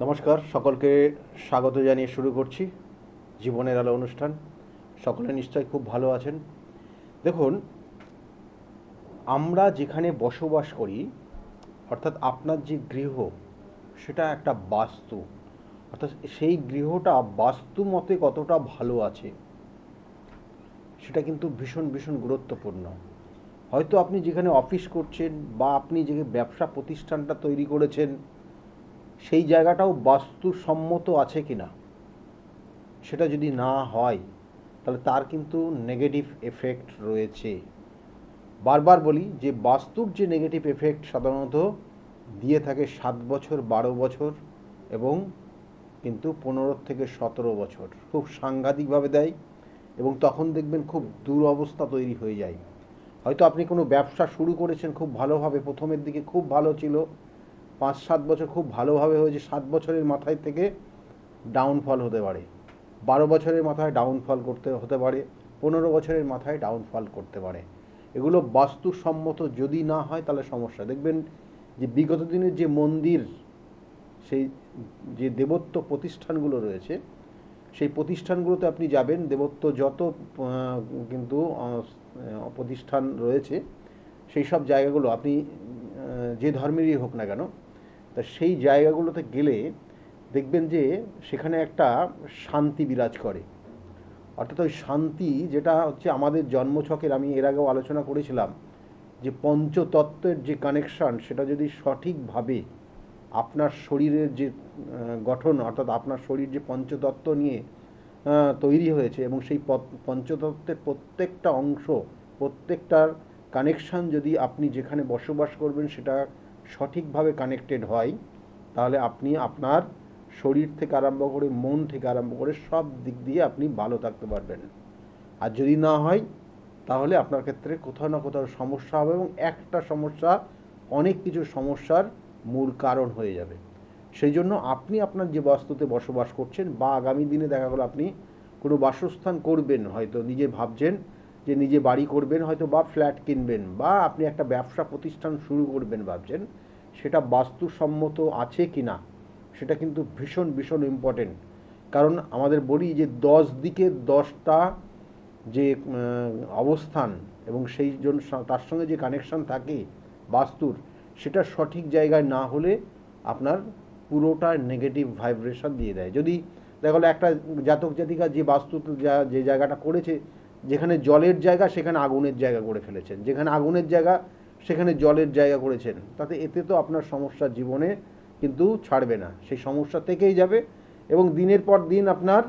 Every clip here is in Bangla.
নমস্কার, সকলকে স্বাগত জানিয়ে শুরু করছি জীবনের আলো অনুষ্ঠান। সকলে নিশ্চয়ই খুব ভালো আছেন। দেখুন, আমরা যেখানে বসবাস করি, অর্থাৎ আপনার যে গৃহ, সেটা একটা বাস্তু। অর্থাৎ সেই গৃহটা বাস্তু মতে কতটা ভালো আছে সেটা কিন্তু ভীষণ ভীষণ গুরুত্বপূর্ণ। হয়তো আপনি যেখানে অফিস করছেন বা আপনি যে ব্যবসা প্রতিষ্ঠানটা তৈরি করেছেন, সেই জায়গাটাও বাস্তুসম্মত আছে কিনা, সেটা যদি না হয় তাহলে তার কিন্তু নেগেটিভ এফেক্ট রয়েছে। বারবার বলি যে বাস্তুর যে নেগেটিভ এফেক্ট সাধারণত দিয়ে থাকে 7 বছর, 12 বছর এবং কিন্তু 15 থেকে 17 বছর খুব সাংঘাতিকভাবে দেয়, এবং তখন দেখবেন খুব দুরবস্থা তৈরি হয়ে যায়। হয়তো আপনি কোনো ব্যবসা শুরু করেছেন খুব ভালোভাবে, প্রথমের দিকে খুব ভালো ছিল, 5-7 বছর খুব ভালোভাবে হয়েছে, 7 বছরের মাথায় থেকে ডাউনফল হতে পারে, 12 বছরের মাথায় ডাউনফল হতে পারে, 15 বছরের মাথায় ডাউনফল করতে পারে। এগুলো বাস্তুসম্মত যদি না হয় তাহলে সমস্যা। দেখবেন যে বিগত দিনের যে মন্দির, সেই যে দেবত্ব প্রতিষ্ঠানগুলো রয়েছে, সেই প্রতিষ্ঠানগুলোতে আপনি যাবেন, দেবত্ব যত কিন্তু প্রতিষ্ঠান রয়েছে, সেই সব জায়গাগুলো আপনি যে ধর্মেরই হোক না কেন, তা সেই জায়গাগুলোতে গেলে দেখবেন যে সেখানে একটা শান্তি বিরাজ করে। অর্থাৎ ওই শান্তি যেটা হচ্ছে আমাদের জন্মছকের, আমি এর আগেও আলোচনা করেছিলাম যে পঞ্চতত্ত্বের যে কানেকশান, সেটা যদি সঠিকভাবে আপনার শরীরের যে গঠন, অর্থাৎ আপনার শরীর যে পঞ্চতত্ত্ব নিয়ে তৈরি হয়েছে, এবং সেই পঞ্চতত্ত্বের প্রত্যেকটা অংশ, প্রত্যেকটার কানেকশান যদি আপনি যেখানে বসবাস করবেন সেটা সঠিকভাবে কানেক্টেড হয়, তাহলে আপনি আপনার শরীর থেকে আরম্ভ করে, মন থেকে আরম্ভ করে সব দিক দিয়ে আপনি ভালো থাকতে পারবেন। আর যদি না হয় তাহলে আপনার ক্ষেত্রে কোথাও না কোথাও সমস্যা হবে, এবং একটা সমস্যা অনেক কিছু সমস্যার মূল কারণ হয়ে যাবে। সেই জন্য আপনি আপনার যে বাস্তুতে বসবাস করছেন, বা আগামী দিনে দেখা গেলো আপনি কোনো বাসস্থান করবেন, হয়তো নিজে ভাবছেন যে নিজে বাড়ি করবেন, হয়তো বা ফ্ল্যাট কিনবেন, বা আপনি একটা ব্যবসা প্রতিষ্ঠান শুরু করবেন ভাবছেন, সেটা বাস্তুসম্মত আছে কি না সেটা কিন্তু ভীষণ ভীষণ ইম্পর্টেন্ট। কারণ আমাদের বলি যে 10 দিকে 10টা যে অবস্থান, এবং সেই জন্য তার সঙ্গে যে কানেকশান থাকে বাস্তুর, সেটা সঠিক জায়গায় না হলে আপনার পুরোটা নেগেটিভ ভাইব্রেশন দিয়ে দেয়। যদি দেখা গেলো একটা জাতক জাতিকা যে বাস্তুতে যে জায়গাটা করেছে, যেখানে জলের জায়গা সেখানে আগুনের জায়গা করে ফেলেছেন, যেখানে আগুনের জায়গা সেখানে জলের জায়গা করেছেন, তাতে এতে তো আপনার সমস্যা জীবনে কিন্তু ছাড়বে না, সেই সমস্যা থেকেই যাবে, এবং দিনের পর দিন আপনার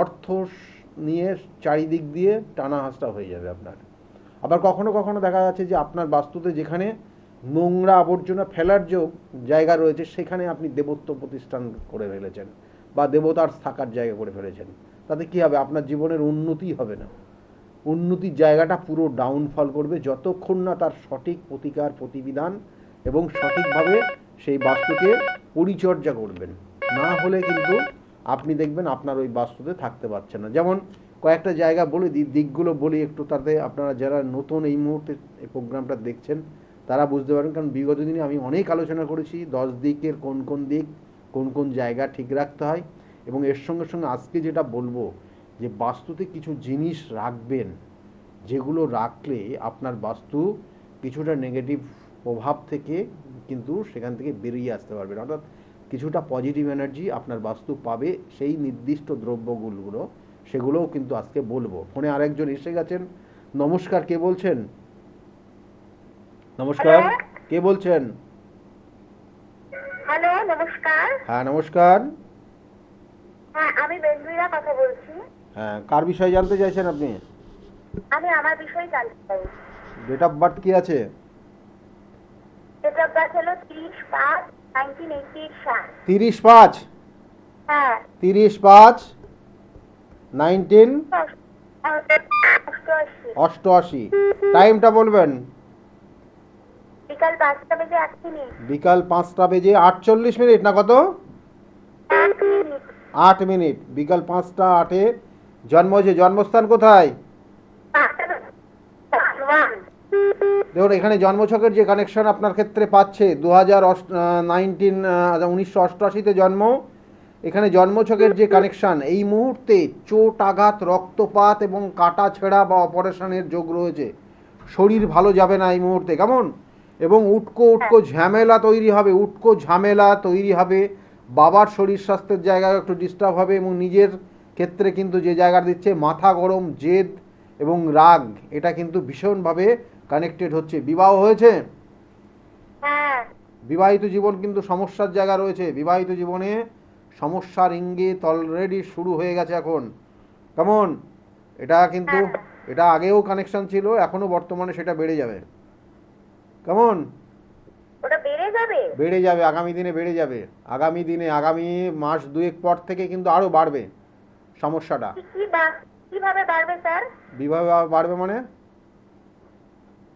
অর্থ নিয়ে চারিদিক দিয়ে টানা হাসটা হয়ে যাবে আপনার। আবার কখনো কখনো দেখা যাচ্ছে যে আপনার বাস্তুতে যেখানে নোংরা আবর্জনা ফেলার যে জায়গা রয়েছে, সেখানে আপনি দেবত্ব প্রতিষ্ঠান করে ফেলেছেন বা দেবতার থাকার জায়গা করে ফেলেছেন। তাতে কী হবে? আপনার জীবনের উন্নতি হবে না, উন্নতির জায়গাটা পুরো ডাউনফল করবে, যতক্ষণ না তার সঠিক প্রতিকার প্রতিবিধান এবং সঠিকভাবে সেই বাস্তুকে পরিচর্যা করবেন। না হলে কিন্তু আপনি দেখবেন আপনার ওই বাস্তুতে থাকতে পারছেন না। যেমন কয়েকটা জায়গা বলে দিই, দিকগুলো বলি একটু, তাতে আপনারা যারা নতুন এই মুহূর্তে এই প্রোগ্রামটা দেখছেন তারা বুঝতে পারেন। কারণ বিগত দিনে আমি অনেক আলোচনা করেছি 10 দিকের কোন কোন দিক, কোন কোন জায়গা ঠিক রাখতে হয়, এবং এর সঙ্গে সঙ্গে আজকে যেটা বলবো যে বাস্তুতে কিছু জিনিস রাখবেন, যেগুলো রাখলে আপনার বাস্তু কিছুটা নেগেটিভ প্রভাব থেকে কিন্তু সেখান থেকে বেরিয়ে আসতে পারবেন, অর্থাৎ কিছুটা পজিটিভ এনার্জি আপনার বাস্তু পাবে। সেই নির্দিষ্ট দ্রব্যগুলো সেগুলোও কিন্তু আজকে বলবো। ফোনে আরেকজন এসে গেছেন। নমস্কার, কে বলছেন? নমস্কার, হ্যালো। কে বলছেন? হ্যালো, নমস্কার। হ্যাঁ নমস্কার। হ্যাঁ, আমি বেঙ্গুইরা কথা বলছি। হ্যাঁ, কার বিষয়ে জানতে চাইছেন আপনি? আমি আমার বিষয়ে জানতে চাই। ডেট অফ বার্থ কি আছে? ডেট অফ বার্থ হলো 30/5/1987। 30/5? হ্যাঁ। 30/5/1988। টাইমটা বলবেন? বিকাল 5টা বেজে 1 মিনিট। বিকাল 5টা বেজে 48 মিনিট না কত? 1 মিনিট। 8 মিনিট। বিকাল 5টা 8-এ জন্ম হয়েছে। জন্মস্থান কোথায়? দেখুন এখানে জন্মছকের যে কানেকশন আপনার ক্ষেত্রে পাচ্ছে 1988-তে জন্ম। এখানে জন্মছকের যে কানেকশন এই মুহূর্তে চোট আঘাত রক্তপাত এবং কাটা ছেঁড়া বা অপারেশনের যোগ রয়েছে। শরীর ভালো যাবে না এই মুহূর্তে, কেমন? এবং উটকো উটকো ঝামেলা তৈরি হবে, উটকো ঝামেলা তৈরি হবে। বাবার শরীর স্বাস্থ্যের জায়গায় একটু ডিস্টার্ব হবে এবং নিজের ক্ষেত্রে কিন্তু যে জায়গা দিচ্ছে মাথা গরম, জেদ এবং রাগ, এটা কিন্তু ভীষণভাবে কানেক্টেড হচ্ছে। বিবাহ হয়েছে? হ্যাঁ। বিবাহিত জীবন কিন্তু সমস্যার জায়গা রয়েছে। বিবাহিত জীবনে সমস্যার ইঙ্গিত অলরেডি শুরু হয়ে গেছে এখন, কেমন? এটা কিন্তু এটা আগেও কানেকশন ছিল, এখনো বর্তমানে সেটা বেড়ে যাবে, কেমন? ওটা বেড়ে যাবে? বেড়ে যাবে, আগামী দিনে বেড়ে যাবে। আগামী দিনে, আগামী মাস দুয়েক পর থেকে কিন্তু আরো বাড়বে সমস্যাটা। কিভাবে বাড়বে স্যার? বিবাহ বাড়বে মানে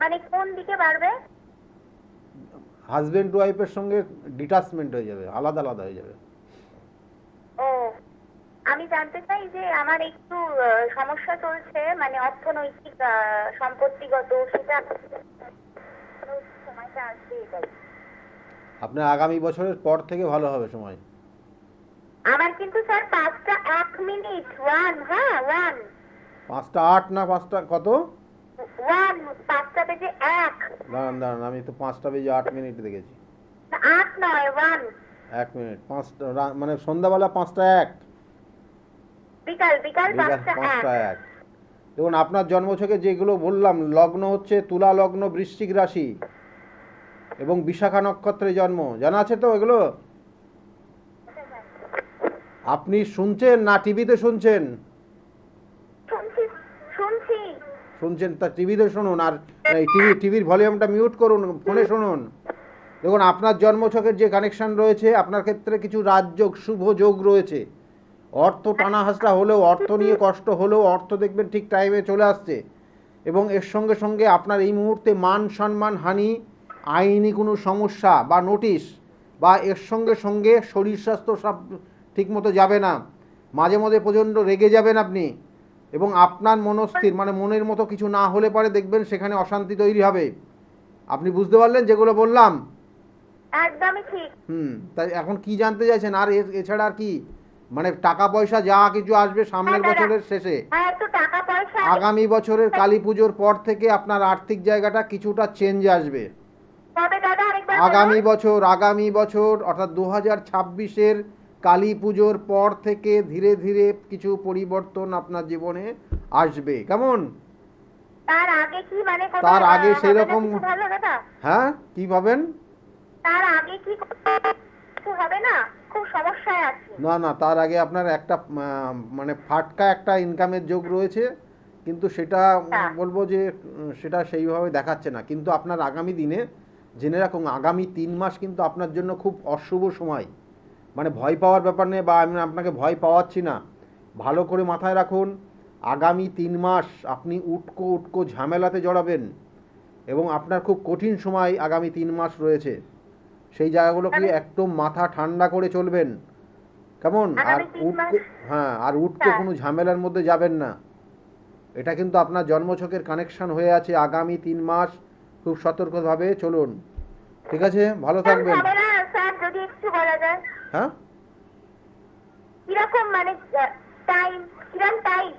মানে কোন দিকে বাড়বে? হাজবেন্ড ওয়াইফের সঙ্গে ডিটাচমেন্ট হয়ে যাবে, আলাদা আলাদা হয়ে যাবে। ও, আমি জানতে চাই যে আমার একটু সমস্যা চলছে, মানে অর্থনৈতিক সম্পত্তিগত, সেটা সময়টা আসবে এটাই। আপনার আগামী বছরের পর থেকে ভালো হবে সময়। আমার কিন্তু স্যার 5টা 1 মিনিট 1, হ্যাঁ 1 5টা 8 না 5টা কত? 1 5টা বেজে 1। দাঁড়ান দাঁড়ান, আমি তো 5টা বেজে 8 মিনিট দেখেছি। 8 নয় 1। 1 মিনিট, 5টা মানে সন্ধ্যাবেলা 5টা 1, বিকাল বিকাল 5টা 5টা 1। 1। দেখুন আপনার জন্মছকে যেগুলো বললাম, লগ্ন হচ্ছে তুলা লগ্ন, বৃশ্চিক রাশি এবং বিশাখা নক্ষত্রে জন্ম, জানা আছে তো এগুলো? আপনি শুনছেন না টিভিতে শুনছেন? শুনছি শুনছি। শুনছেন, তা টিভিতে শুনুন, আর টিভির ভলিউমটা মিউট করুন, ফোনে শুনুন। দেখুন আপনার জন্মছকের যে কানেকশন রয়েছে, আপনার ক্ষেত্রে কিছু রাজযোগ, শুভ যোগ রয়েছে। অর্থ টানা হাসরা হলেও, অর্থ নিয়ে কষ্ট হলেও অর্থ দেখবেন ঠিক টাইমে চলে আসছে। এবং এর সঙ্গে সঙ্গে আপনার এই মুহূর্তে মান সম্মান হানি, আইনি কোনো সমস্যা বা নোটিশ, বা এর সঙ্গে সঙ্গে শরীর স্বাস্থ্য সব ঠিকমতো যাবে না, মাঝে মাঝে প্রচণ্ড রেগে যাবেন আপনি, এবং আপনার মনস্থির মানে মনের মতো কিছু না হলে পরে দেখবেন সেখানে অশান্তি তৈরি হবে। আপনি বুঝতে পারলেন যেগুলো বললাম? একদমই ঠিক। তাই এখন কি জানতে চাইছেন? আর এছাড়া আর কি, মানে টাকা পয়সা যা কিছু আসবে সামনের বছরের শেষে, হ্যাঁ, একটু টাকা পয়সা। আগামী বছরের কালী পুজোর পর থেকে আপনার আর্থিক জায়গাটা কিছুটা চেঞ্জ আসবে। কবে দাদা আরেকবার? আগামী বছর অর্থাৎ 2026-এর কালী পুজোর পর থেকে ধীরে ধীরে কিছু পরিবর্তন আপনার জীবনে আসবে, কেমন? তার আগে কি মানে তার আগে সেই রকম, ভালো দাদা? হ্যাঁ কি পাবেন? তার আগে কি কিছু হবে না? খুব সমস্যায় আছি। না না, তার আগে আপনার একটা মানে ফাটকা একটা ইনকামের যোগ রয়েছে, কিন্তু সেটা বলবো যে সেটা সেইভাবে দেখাচ্ছে না। কিন্তু আপনার আগামী দিনে জেনে রাখুন, আগামী 3 মাস কিন্তু আপনার জন্য খুব অশুভ সময়। মানে ভয় পাওয়ার ব্যাপার নেই, বা আমি আপনাকে ভয় পাওয়াচ্ছি না, ভালো করে মাথায় রাখুন। আগামী 3 মাস আপনি উটকো উটকো ঝামেলাতে জড়াবেন, এবং আপনার খুব কঠিন সময় আগামী 3 মাস রয়েছে। সেই জায়গাগুলোকে একদম মাথা ঠান্ডা করে চলবেন, কেমন? আর উটকো, হ্যাঁ, আর উটকো কোনো ঝামেলার মধ্যে যাবেন না। এটা কিন্তু আপনার জন্মছকের কানেকশন হয়ে আছে। আগামী 3 মাস খুব সতর্কভাবে চলুন, ঠিক আছে? ভালো থাকবেন। স্যার যদি একটু বলা যায়। হ্যাঁ, কিরকম মানে টাইম, কিরকম টাইম?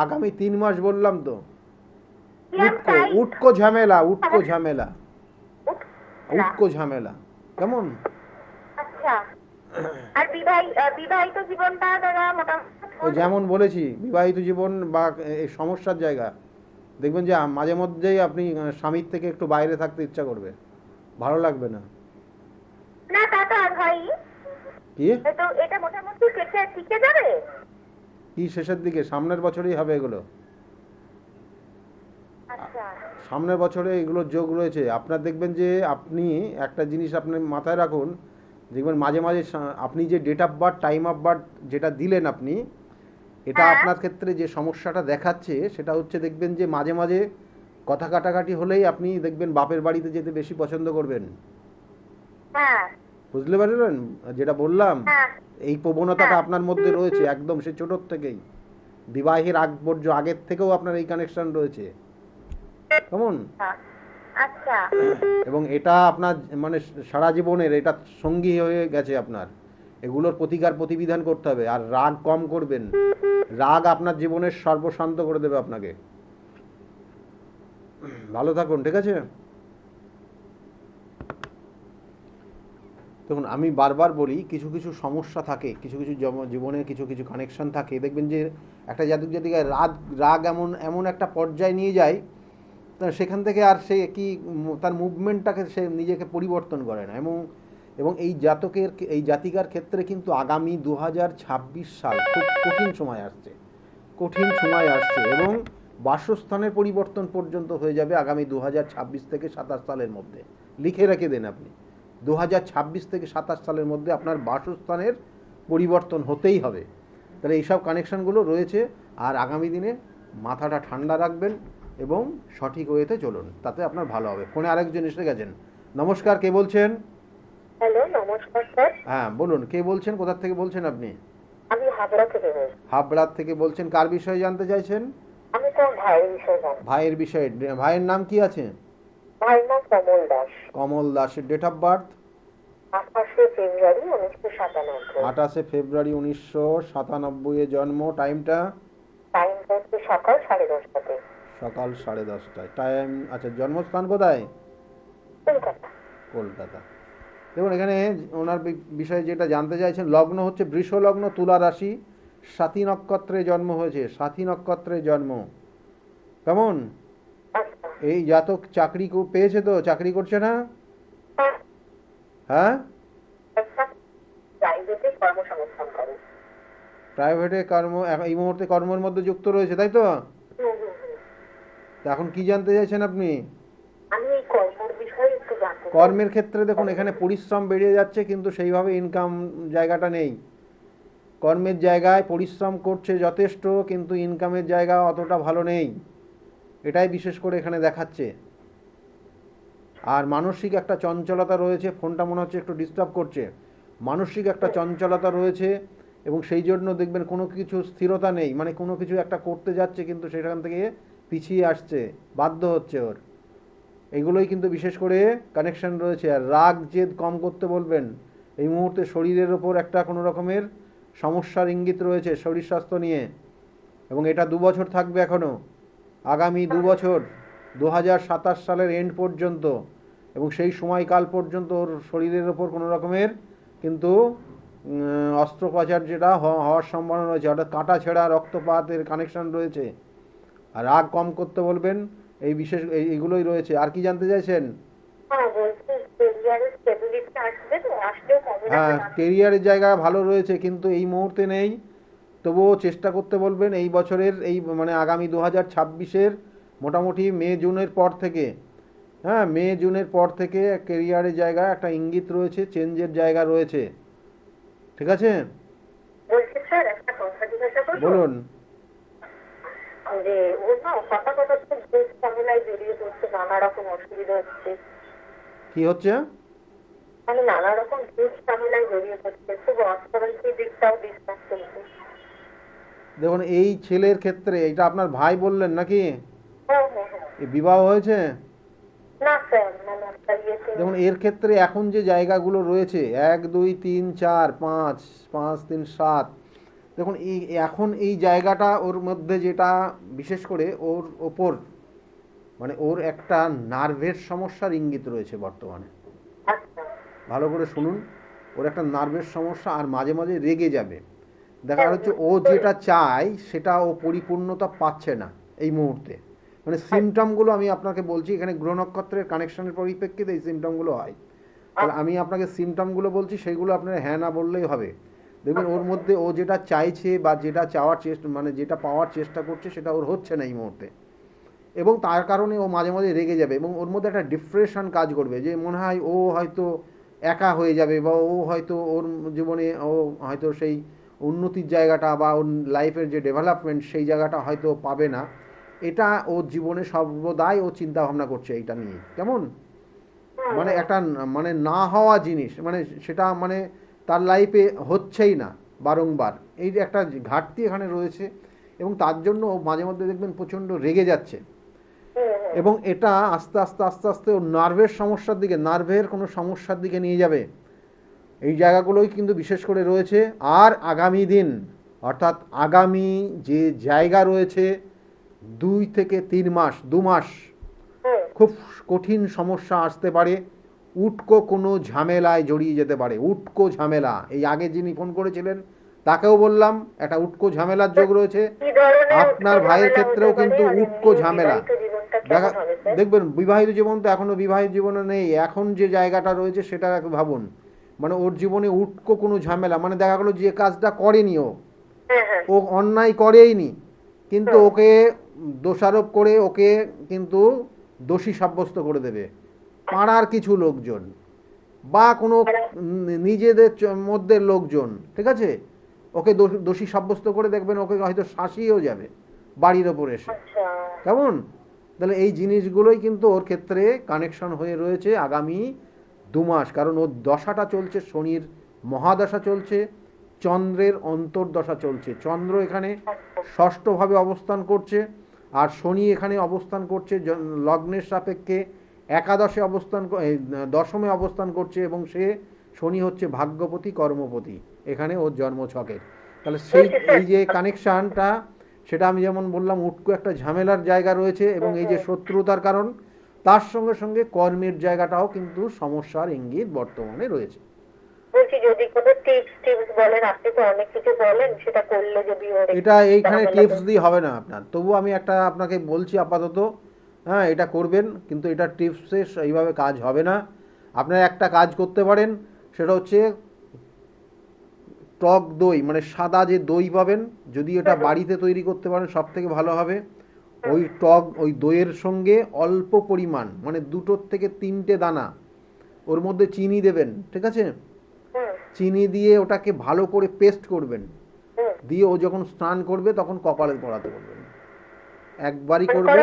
আগামী 3 মাস বললাম তো। উটকো ঝামেলা, উটকো ঝামেলা, উটকো ঝামেলা, কেমন? আচ্ছা। আর বিবাহিত জীবনটা দাদা মোটামুটি যেমন বলেছি, বিবাহিত জীবন বা এই সমস্যার জায়গা, দেখবেন যে মাঝে মধ্যেই আপনি স্বামীর থেকে একটু বাইরে থাকতে ইচ্ছা করবে, ভালো লাগবে না। না তা তো আর হয় কি তো, এটা মোটামুটি শিখে যাবে। কি শেষের দিকে? সামনের বছরই হবে এগুলো। আচ্ছা। সামনের বছরে এগুলো যোগ রয়েছে আপনার। দেখবেন যে আপনি একটা জিনিস আপনি মাথায় রাখুন, দেখবেন মাঝে মাঝে আপনি যে date of birth, time of birth যেটা দিলেন আপনি, এটা আপনার ক্ষেত্রে যে সমস্যাটা দেখাচ্ছে সেটা হচ্ছে, দেখবেন যে মাঝে মাঝে কথা কাটাকাটি হলেই আপনি দেখবেন বাপের বাড়িতে যেতে বেশি পছন্দ করবেন। বুঝতে পারলেন যেটা বললাম? এই প্রবণতাটা আপনার মধ্যে রয়েছে একদম সে ছোটোর থেকেই, বিবাহের আগের থেকেও আপনার এই কানেকশন রয়েছে, কেমন? আচ্ছা। এবং এটা আপনার মানে সারা জীবনের এটা সঙ্গী হয়ে গেছে আপনার। এগুলোর প্রতিকার প্রতিবিধান করতে হবে, আর রাগ কম করবেন। রাগ আপনার জীবনের সর্বশান্ত করে দেবে আপনাকে। ভালো থাকুন, ঠিক আছে? দেখুন, আমি বারবার বলি, কিছু কিছু সমস্যা থাকে, কিছু কিছু জীবনে কিছু কিছু কানেকশন থাকে, দেখবেন যে একটা জাতক জাতিকায় রাগ রাগ এমন এমন একটা পর্যায়ে নিয়ে যায়, তা সেখান থেকে আর সে কি তার মুভমেন্টটাকে সে নিজেকে পরিবর্তন করে না। এবং এবং এই জাতিকার ক্ষেত্রে কিন্তু আগামী 2026 সাল খুব কঠিন সময় আসছে, কঠিন সময় আসছে। এবং বাসস্থানের পরিবর্তন পর্যন্ত হয়ে যাবে আগামী 2026 থেকে 27 সালের মধ্যে। লিখে রেখে দেন আপনি, 2026 থেকে 27 সালের মধ্যে আপনার বাসস্থানের পরিবর্তন হতেই হবে। তাহলে এইসব কানেকশানগুলো রয়েছে। আর আগামী দিনে মাথাটা ঠান্ডা রাখবেন এবং সঠিক ওয়েতে চলুন, তাতে আপনার ভালো হবে। ফোনে আরেকজন এসে গেছেন। নমস্কার, কে বলছেন? হ্যালো, নমস্কার স্যার। হ্যাঁ বলুন, কে বলছেন, কোথা থেকে বলছেন আপনি? আমি হাবড়া থেকে বলছি। হাবড়া থেকে বলছেন, কার বিষয়ে জানতে চাইছেন? আমি তো ভাইয়ের বিষয়ে জানি। ভাইয়ের বিষয়ে। ভাইয়ের নাম কি আছে? ভাইয়ের নাম কমল দাস। কমল দাসের ডেট অফ বার্থ? 28শে ফেব্রুয়ারি 1997। 28 ফেব্রুয়ারি 1997 এ জন্ম। টাইমটা? টাইমটা হচ্ছে সকাল 10:30টাতে। সকাল 10:30টায় টাইম। আচ্ছা, জন্মস্থান কোথায়? কলকাতা। কলকাতা। দেখুন, এখানে ওনার বিষয়ে যেটা জানতে চাইছেন, লগ্ন হচ্ছে বৃষ লগ্ন, তুলা রাশি, স্বাতী নক্ষত্রে জন্ম হয়েছে, স্বাতী নক্ষত্রে জন্ম। কেমন? আচ্ছা। এই জাতক চাকরি পেয়েছে তো? চাকরি করছে না? হ্যাঁ, প্রাইভেটে কর্মসংস্থান করে। প্রাইভেটে কর্ম, এই মুহূর্তে কর্মের মধ্যে যুক্ত রয়েছে, তাই তো? হুম, হুম, হুম। তা এখন কি জানতে চাইছেন আপনি? আমি এই কর্মের বিষয়ে একটু জানতে চাই। কর্মের ক্ষেত্রে দেখুন, এখানে পরিশ্রম বেড়ে যাচ্ছে কিন্তু সেইভাবে ইনকাম জায়গাটা নেই। কর্মের জায়গায় পরিশ্রম করছে যথেষ্ট, কিন্তু ইনকামের জায়গা অতটা ভালো নেই, এটাই বিশেষ করে এখানে দেখাচ্ছে। আর মানসিক একটা চঞ্চলতা রয়েছে, ফোনটা মনে হচ্ছে একটু ডিস্টার্ব করছে। মানসিক একটা চঞ্চলতা রয়েছে, এবং সেই জন্য দেখবেন কোনো কিছু স্থিরতা নেই, মানে কোনো কিছু একটা করতে যাচ্ছে কিন্তু সেখান থেকে পিছিয়ে আসছে, বাধ্য হচ্ছে ওর। এগুলোই কিন্তু বিশেষ করে কানেকশন রয়েছে। আর রাগ জেদ কম করতে বলবেন। এই মুহূর্তে শরীরের ওপর একটা কোনো রকমের সমস্যার ইঙ্গিত রয়েছে শরীর স্বাস্থ্য নিয়ে, এবং এটা 2 বছর থাকবে এখনও, আগামী 2 বছর, 2027 সালের এন্ড পর্যন্ত। এবং সেই সময়কাল পর্যন্ত ওর শরীরের ওপর কোনো রকমের কিন্তু অস্ত্রোপচার যেটা হওয়ার সম্ভাবনা রয়েছে, অর্থাৎ কাটা ছেঁড়া রক্তপাতের কানেকশন রয়েছে। আর রাগ কম করতে বলবেন। এই বিশেষ এইগুলোই রয়েছে। আর কি জানতে চাইছেন? হ্যাঁ, কেরিয়ারের জায়গা ভালো রয়েছে কিন্তু এই মুহূর্তে নেই, তবুও চেষ্টা করতে বলবেন। এই বছরের এই মানে আগামী 2026-এর মোটামুটি মে জুনের পর থেকে, হ্যাঁ মে জুনের পর থেকে কেরিয়ারের জায়গায় একটা ইঙ্গিত রয়েছে, চেঞ্জের জায়গা রয়েছে, ঠিক আছে? বলছি স্যার, একটা কথা জিজ্ঞাসা করবো? বলুন। যে ওর না কথা কথা খুব ঘুষ ঝামেলায় জড়িয়ে পড়ছে, নানা রকম অসুবিধা হচ্ছে। কি হচ্ছে? মানে নানা রকম ঘুষ ঝামেলায় জড়িয়ে পড়ছে, খুব অর্থনৈতিক দিকটাও ডিস্টার্ব চলছে। দেখুন, এই ছেলের ক্ষেত্রে, এটা আপনার ভাই বললেন নাকি? হ্যাঁ, হ্যাঁ, হ্যাঁ। এই বিবাহ হয়েছে? না স্যার, মানে একটা ইয়েতে। দেখুন, এর ক্ষেত্রে এখন যে জায়গাগুলো রয়েছে 1 2 3 4 5 5 3 7, দেখুন এই এখন এই জায়গাটা ওর মধ্যে যেটা বিশেষ করে ওর ওপর, মানে ওর একটা নার্ভের সমস্যার ইঙ্গিত রয়েছে বর্তমানে। আচ্ছা। ভালো করে শুনুন, ওর একটা নার্ভের সমস্যা, আর মাঝে মাঝে রেগে যাবে। দেখা যাচ্ছে ও যেটা চায় সেটা ও পরিপূর্ণতা পাচ্ছে না এই মুহূর্তে। মানে সিমটমগুলো আমি আপনাকে বলছি, এখানে গ্রহ নক্ষত্রের কানেকশনের পরিপ্রেক্ষিতে এই সিমটমগুলো হয়। তাহলে আমি আপনাকে সিমটমগুলো বলছি, সেইগুলো আপনার হ্যাঁ না বললেই হবে। দেখবেন ওর মধ্যে ও যেটা চাইছে বা যেটা চাওয়ার চেষ্টা, মানে যেটা পাওয়ার চেষ্টা করছে, সেটা ওর হচ্ছে না এই মুহূর্তে। এবং তার কারণে ও মাঝে মাঝে রেগে যাবে, এবং ওর মধ্যে একটা ডিপ্রেশন কাজ করবে, যে মনে হয় ও হয়তো একা হয়ে যাবে, বা ও হয়তো ওর জীবনে ও হয়তো সেই উন্নতির জায়গাটা বা ওর লাইফের যে ডেভেলপমেন্ট সেই জায়গাটা হয়তো পাবে না। এটা ওর জীবনে সর্বদাই ও চিন্তা ভাবনা করছে এইটা নিয়ে। কেমন? মানে একটা মানে না হওয়া জিনিস, মানে সেটা মানে তার লাইফে হচ্ছেই না বারংবার, এই যে একটা ঘাটতি এখানে রয়েছে। এবং তার জন্য ও মাঝে মধ্যে দেখবেন প্রচণ্ড রেগে যাচ্ছে। এবং এটা আস্তে আস্তে আস্তে আস্তে ওর নার্ভের সমস্যার দিকে, নার্ভের কোনো সমস্যার দিকে নিয়ে যাবে। এই জায়গাগুলোই কিন্তু বিশেষ করে রয়েছে। আর আগামী দিন, অর্থাৎ আগামী যে জায়গা রয়েছে 2 থেকে 3 মাস, 2 মাস খুব কঠিন সমস্যা আসতে পারে। উটকো কোনো ঝামেলায় জড়িয়ে যেতে পারে, উটকো ঝামেলা। এই আগে যিনি ফোন করেছিলেন তাকেও বললাম একটা উটকো ঝামেলার যোগ রয়েছে। আপনার ভাইয়ের ক্ষেত্রেও কিন্তু উটকো ঝামেলা দেখা দেখবেন। বিবাহিত জীবন তো এখনো বিবাহিত জীবনে নেই, এখন যে জায়গাটা রয়েছে সেটা একটু ভাবুন। মানে ওর জীবনে উটকো কোনো ঝামেলা, মানে দেখা গেলো যে কাজটা করেনি ও অন্যায় করেইনি, কিন্তু ওকে দোষারোপ করে ওকে কিন্তু দোষী সাব্যস্ত করে দেবে পাড়ার কিছু লোকজন বা কোনো নিজেদের মধ্যে লোকজন, ঠিক আছে? ওকে দোষী সাব্যস্ত করে দেখবেন ওকে হয়তো শাসিয়েও যাবে বাড়ির ওপর এসে, কেমন? তাহলে এই জিনিসগুলোই কিন্তু ওর ক্ষেত্রে কানেকশন হয়ে রয়েছে আগামী 2 মাস। কারণ ওর দশাটা চলছে, শনির মহাদশা চলছে, চন্দ্রের অন্তর্দশা চলছে। চন্দ্র এখানে ষষ্ঠভাবে অবস্থান করছে, আর শনি এখানে অবস্থান করছে লগ্নের সাপেক্ষে একাদশে অবস্থান, দশমে অবস্থান করছে, এবং সে শনি হচ্ছে ভাগ্যপতি, কর্মপতি এখানে ওর জন্মছকের। তাহলে সেই এই যে কানেকশানটা, সেটা আমি যেমন বললাম উটকো একটা ঝামেলার জায়গা রয়েছে, এবং এই যে শত্রুতার কারণ, তার সঙ্গে সঙ্গে কর্মের জায়গাটাও কিন্তু সমস্যার ইঙ্গিত বর্তমানে রয়েছে। বলছি যদি কোনো টিপস বলেন, আপনি তো অনেক কিছু বলেন, সেটা করলে যদি এটা এইখানে টিপস দিয়ে হবে না আপনার, তবু আমি একটা আপনাকে বলছি আপাতত, হ্যাঁ এটা করবেন, কিন্তু এটা টিপসে এইভাবে কাজ হবে না। আপনারা একটা কাজ করতে পারেন, সেটা হচ্ছে টক দই, মানে সাদা যে দই পাবেন, যদি এটা বাড়িতে তৈরি করতে পারেন সব থেকে ভালো হবে। ওই দইয়ের সঙ্গে অল্প পরিমাণ, মানে 2 থেকে 3টে দানা ওর মধ্যে চিনি দেবেন, ঠিক আছে? চিনি দিয়ে ওটাকে ভালো করে পেস্ট করবেন, দিয়ে ও যখন স্নান করবে তখন কপালে পড়াতে বলবেন। একবারই করবে,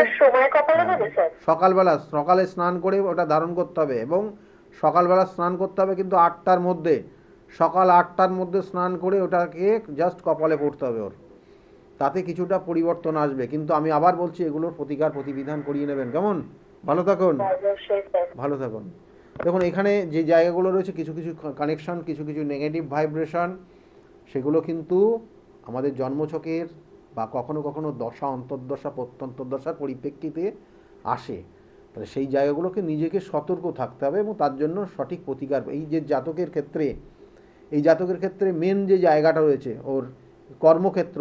সকালে স্নান করে ওটা ধারণ করতে হবে, এবং সকালবেলা স্নান করতে হবে কিন্তু 8টার মধ্যে, সকাল 8টার মধ্যে স্নান করে ওটাকে জাস্ট কপালে পড়তে হবে ওর। তাতে কিছুটা পরিবর্তন আসবে, কিন্তু আমি আবার বলছি এগুলোর প্রতিবিধান করিয়ে নেবেন, কেমন? ভালো থাকুন, ভালো থাকুন। দেখুন এখানে যে জায়গাগুলো রয়েছে, কিছু কিছু কানেকশন, কিছু কিছু নেগেটিভ ভাইব্রেশন, সেগুলো কিন্তু আমাদের জন্মছকের বা কখনো কখনো দশা, অন্তর্দশা, প্রত্যন্তর্দশার পরিপ্রেক্ষিতে আসে। তাহলে সেই জায়গাগুলোকে নিজেকে সতর্ক থাকতে হবে, এবং তার জন্য সঠিক প্রতিকার। এই যে জাতকের ক্ষেত্রে মেন যে জায়গাটা রয়েছে ওর কর্মক্ষেত্র,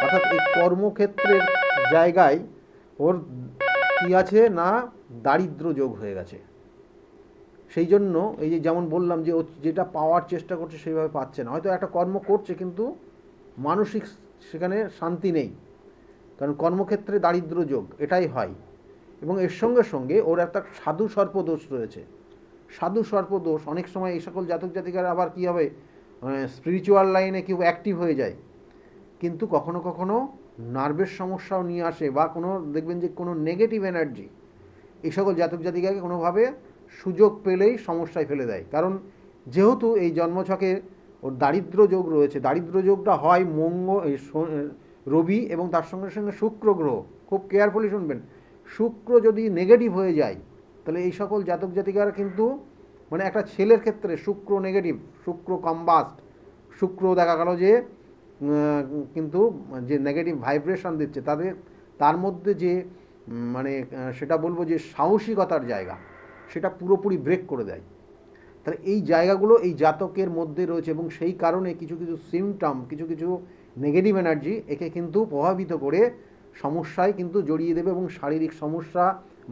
অর্থাৎ এই কর্মক্ষেত্রের জায়গায় ওর কী আছে না, দারিদ্র যোগ হয়ে গেছে। সেই জন্য এই যে যেমন বললাম যে ও যেটা পাওয়ার চেষ্টা করছে সেইভাবে পাচ্ছে না, হয়তো একটা কর্ম করছে কিন্তু মানসিক সেখানে শান্তি নেই, কারণ কর্মক্ষেত্রে দারিদ্র যোগ এটাই হয়। এবং এর সঙ্গে সঙ্গে ওর একটা সাধু সর্পদোষ রয়েছে। সাধু সর্পদোষ অনেক সময় এই সকল জাতক জাতিকারা আবার কী হবে, স্পিরিচুয়াল লাইনে কেউ অ্যাক্টিভ হয়ে যায়, কিন্তু কখনো কখনো নার্ভের সমস্যাও নিয়ে আসে, বা কোনো দেখবেন যে কোনো নেগেটিভ এনার্জি এই সকল জাতক জাতিকাকে কোনোভাবে সুযোগ পেলেই সমস্যায় ফেলে দেয়। কারণ যেহেতু এই জন্মছকে ওর দারিদ্র যোগ রয়েছে, দারিদ্র যোগটা হয় রবি এবং তার সঙ্গে সঙ্গে শুক্র গ্রহ। খুব কেয়ারফুলি শুনবেন, শুক্র যদি নেগেটিভ হয়ে যায় তাহলে এই সকল জাতক জাতিকারা কিন্তু, মানে একটা ছেলের ক্ষেত্রে শুক্র নেগেটিভ, শুক্র কম্বাস্ট, শুক্র দেখা গেল যে কিন্তু যে নেগেটিভ ভাইব্রেশন দিচ্ছে তার মধ্যে যে মানে সেটা বলবো যে সাহসিকতার জায়গা, সেটা পুরোপুরি ব্রেক করে দেয়। তাহলে এই জায়গাগুলো এই জাতকের মধ্যে রয়েছে, এবং সেই কারণে কিছু কিছু সিমটম, কিছু কিছু নেগেটিভ এনার্জি একে কিন্তু প্রভাবিত করে সমস্যায় কিন্তু জড়িয়ে দেবে, এবং শারীরিক সমস্যা,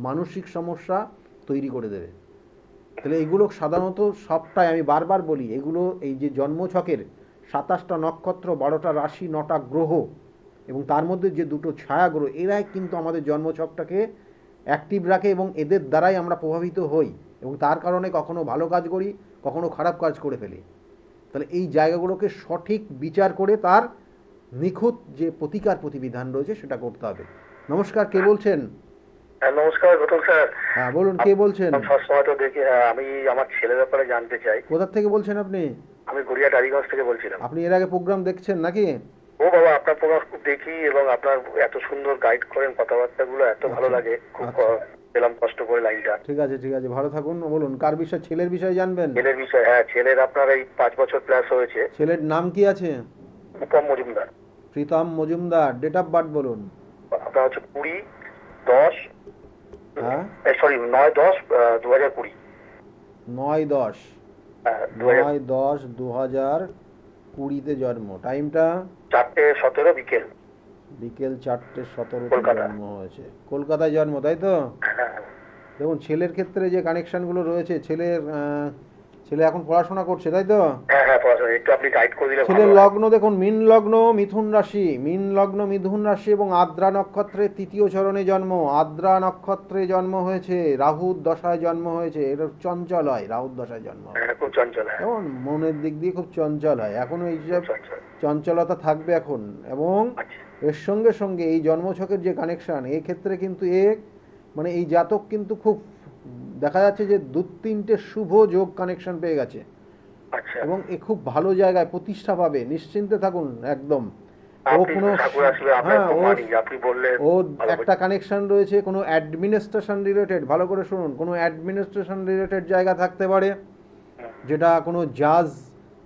মানসিক সমস্যা তৈরি করে দেবে। তাহলে এগুলো সাধারণত সবটাই আমি বারবার বলি, এগুলো এই যে জন্মছকের 27টা নক্ষত্র, 12টা রাশি, 9টা গ্রহ, এবং তার মধ্যে যে 2টো ছায়া গ্রহ, এরাই কিন্তু আমাদের জন্মছকটাকে অ্যাক্টিভ রাখে, এবং এদের দ্বারাই আমরা প্রভাবিত হই, এবং তার কারণে কখনো ভালো কাজ করি, কখনো খারাপ কাজ করে ফেলি। তাহলে এই জায়গাগুলোকে সঠিক বিচার করে তার নিখুঁত যে প্রতিবিধান রয়েছে সেটা করতে হবে। নমস্কার, কে বলছেন? নমস্কার ঘটক স্যার। হ্যাঁ বলুন, কে বলছেন? সবসময় তো দেখি, আমি আমার ছেলের ব্যাপারে জানতে চাই। কোথা থেকে বলছেন আপনি? আমি গড়িয়া টালিগঞ্জ থেকে বলছিলাম। আপনি এর আগে প্রোগ্রাম দেখছেন নাকি? ও বাবা, আপনার প্রোগ্রাম খুব দেখি এবং আপনার এত সুন্দর গাইড করেন, কথাবার্তাগুলো এত ভালো আচ্ছা, লাগে, খুব আচ্ছা। পেলাম কষ্ট করে লাইনটা। ঠিক আছে, ঠিক আছে, ভালো থাকুন। বলুন কার বিষয়, ছেলের বিষয়ে জানবেন? ছেলের বিষয়, হ্যাঁ, ছেলের আপনার এই 5 বছর প্লাস হয়েছে। ছেলের নাম কি আছে? Upam Majumdar. Pritam Majumdar. Date of birth বলুন। আপনার হচ্ছে 20/10, হ্যাঁ, সরি 9/10/2020। 9/10, হ্যাঁ, 2000, 9/10/2020 জন্ম। টাইমটা 4:17 বিকেল। বিকেল 4:17 কলকাতা। জন্ম হয়েছে। কলকাতায় জন্ম, তাই তো? হ্যাঁ, দেখুন ছেলের ক্ষেত্রে যে কানেকশনগুলো রয়েছে, ছেলে এখন পড়াশোনা করছে, তাই তো? হ্যাঁ, হ্যাঁ, পড়াশোনা একটু আপনি গাইড করে দিলে ভালো ছেলের হয়। লগ্ন দেখুন, মীন লগ্ন, মিথুন রাশি, মীন লগ্ন মিথুন রাশি এবং আদ্রা নক্ষত্রের 3য় চরণে জন্ম। আদ্রা নক্ষত্রে জন্ম হয়েছে, রাহুর দশায় জন্ম হয়েছে। এটা চঞ্চল হয়, রাহুর দশায় জন্ম হয়। হ্যাঁ, খুব চঞ্চল, হ্যাঁ, যেমন মনের দিক দিয়ে খুব চঞ্চল হয়, এখনো খুব এইসব চঞ্চল। চঞ্চলতা থাকবে এখন। এবং আচ্ছা, এর সঙ্গে সঙ্গে এই জন্মছকের যে কানেকশন, এই ক্ষেত্রে কিন্তু মানে এই জাতক কিন্তু খুব দেখা যাচ্ছে যে 2-3টে শুভ যোগ কানেকশন পেয়ে গেছে আচ্ছা। এবং এ খুব ভালো জায়গায় প্রতিষ্ঠা পাবে, নিশ্চিন্তে থাকুন একদম। ও আপনি কোনো ঠাকুর আসলে আপনার হ্যাঁ, খুব মানি, আপনি বললে ও ভালো হয়। একটা কানেকশন রয়েছে কোনো অ্যাডমিনিস্ট্রেশন রিলেটেড, ভালো করে শুনুন, কোনো অ্যাডমিনিস্ট্রেশন রিলেটেড জায়গা থাকতে পারে, যেটা কোনো জাজ